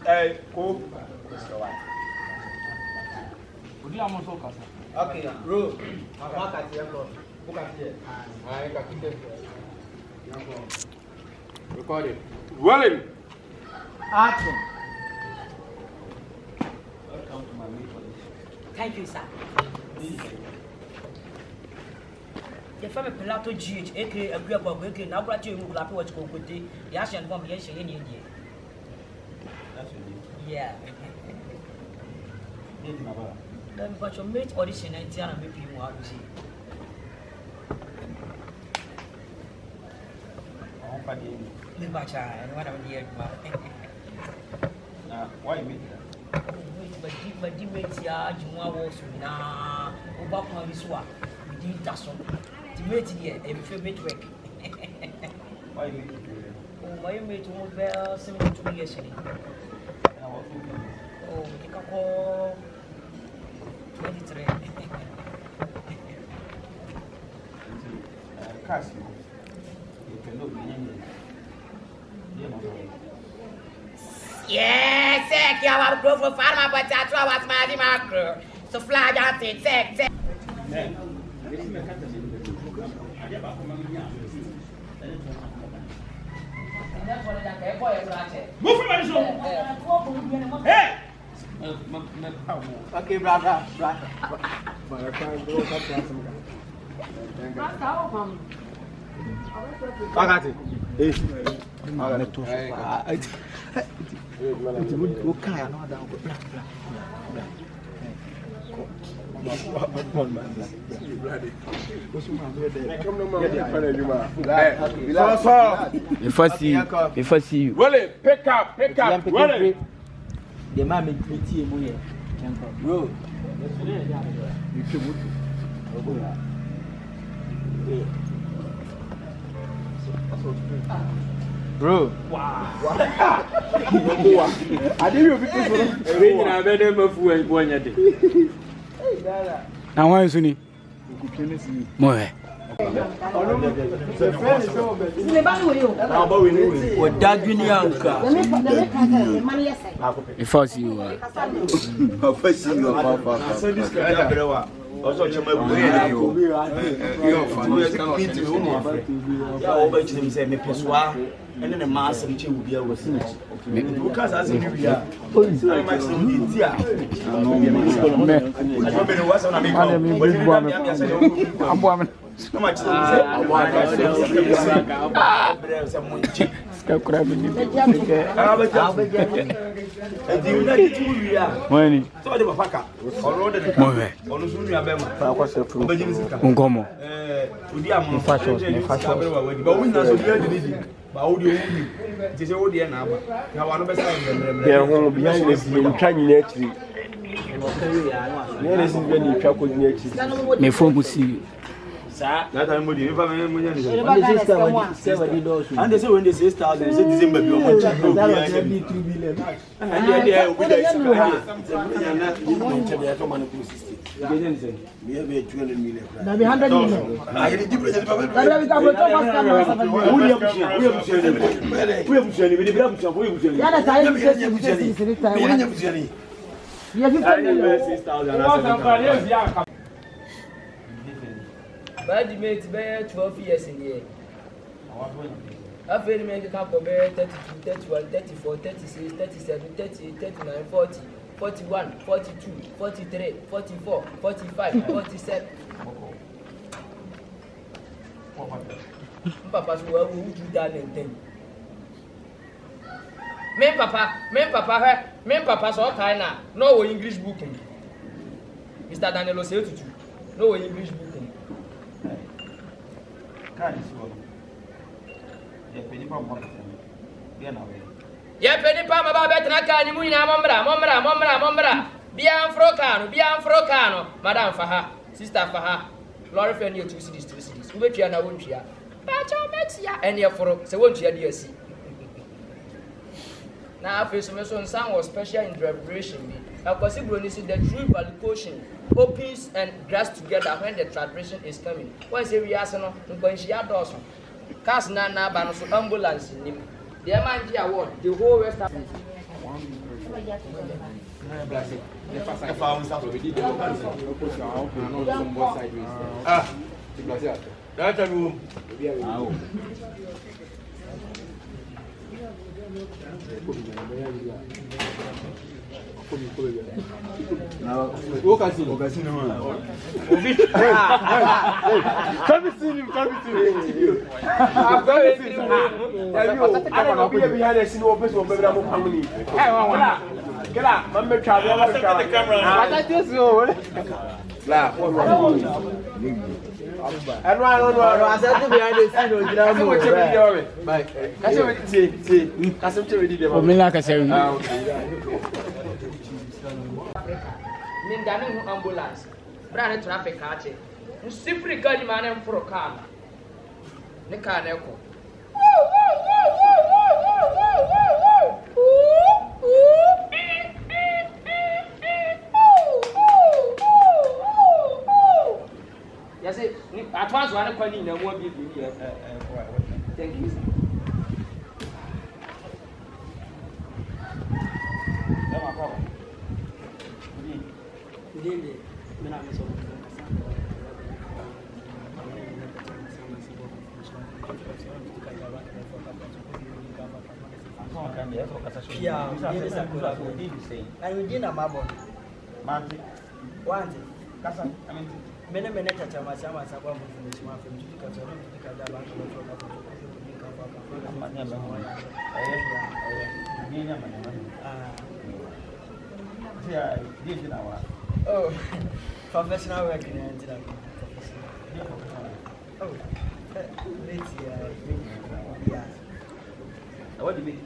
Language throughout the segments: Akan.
Hey, cool. Okay, bro. Record it. Rolling. Action. Welcome to my meeting. Thank you, sir. The family Pilato GH, aka agree about working, now got you will have watch go good day. The Asian bomb, yes, in India. That's your name. Yeah. Anything about Then got your mate audition and Tiana maybe you want to see. I won't find you. Me bacha, and what I'm here. Why you meet that? But the mates ya, Juma was now, Obama Viswa, we did that song. The mate here, a favorite work. Why you meet that? Oh, my mate was well 72 years ago. And I was looking. Oh, you can call 23. Casio. You can look in Yes, sir, you have a growth for farmer, but that's what was my macro. So fly out it, sir. Move from my zone. Hey! Okay, brother. Bagati. If I see you. Willie, pick up. Willie. The man me tea mo here. Bro. Bro. Wow. I didn't even pick this one. Rain na bed em fu en kwanya de. Na wan su ni. Mo he. Odadwu ni anka. If I see you. So this guy brewa. Also chama bu yo ya oba chine say me peswa ene ne ma asem che wo bia wo sin me ka sa asem ni bia o ma asem ni ti a no me me wasa na me ka Abo am. no ma chine say abo say monchi Ska kura bi ni. edi una ti wo bia Wani. so de papa ka oro de Mo he. onu su nua be ma obaji mi sika Nkomo. odi am fashion ba wo nyina so bia di ba wo di wo ni ti se wo di na aba na wa no be sa ndemrem There won't be any trying to actually. There isn't any trouble in actually. Me phone mu see you. na ta mo di fa me mo nya ni so When the sister was do so. and they say when they say 6,000 say December bi o mo chi no bi ya ni 2 billion. and they we dey sika ya na ni mo che be to man ko 60 ge say me be 200 million Na be 100 million. ah ye di bro je ba Na be ka go to pass camera. wo ya busia ni be di bra busia wo ya busia ni Ya da sai ni se ni tai. me nya busia ni Ya 50 million. 6,000 Bad mate, bear 12 years in the year. I've been making up for 32, 31, 34, 36, 37, 38, 39, 40, 41, 42, 43, 44, 45, 47. Papa, so well, who do that and then? Me papa, so kind of no English book. Mr. Daniel say to no English book. Ya peni pa ma ba betra ka ni mu ina mombra bia mfro kano madam faha sister faha lori fe ni 2 cities ubetua na wontua ba cha metia ene foro se wontua dia si na afi so me so nsan was special in deliberation bi akwasi bro ni see the true validation opens and grass together when the tradition is coming when say we ask no nkwanhia doso cars na ba no so ambulance nim the manji award the whole west Africa Mindani ambulance. Brand traffic kache. Musifri gani mane mfuro kana. Ne kana eko. Yase ni advance wane kwa ni na mo bi bi. Thank you. Oh, professional work in oh, What do you mean?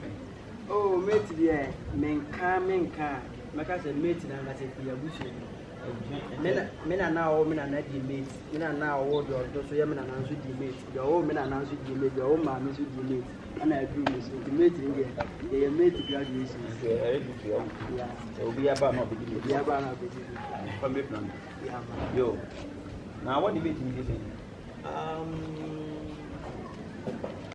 oh, mate, yeah, menka. Maka say mate na na say pia busu. Mena now mena na di mate. Mena now wo do so ya mena na so di mate. The wo mena na so di mate. The wo ma me so di mate. And I agree with you. The mate in there. The mate graduation. Yeah. Obi aba no be di. Yeah, ba na be di. Family plan. Yeah. Yo. Now what debate you say?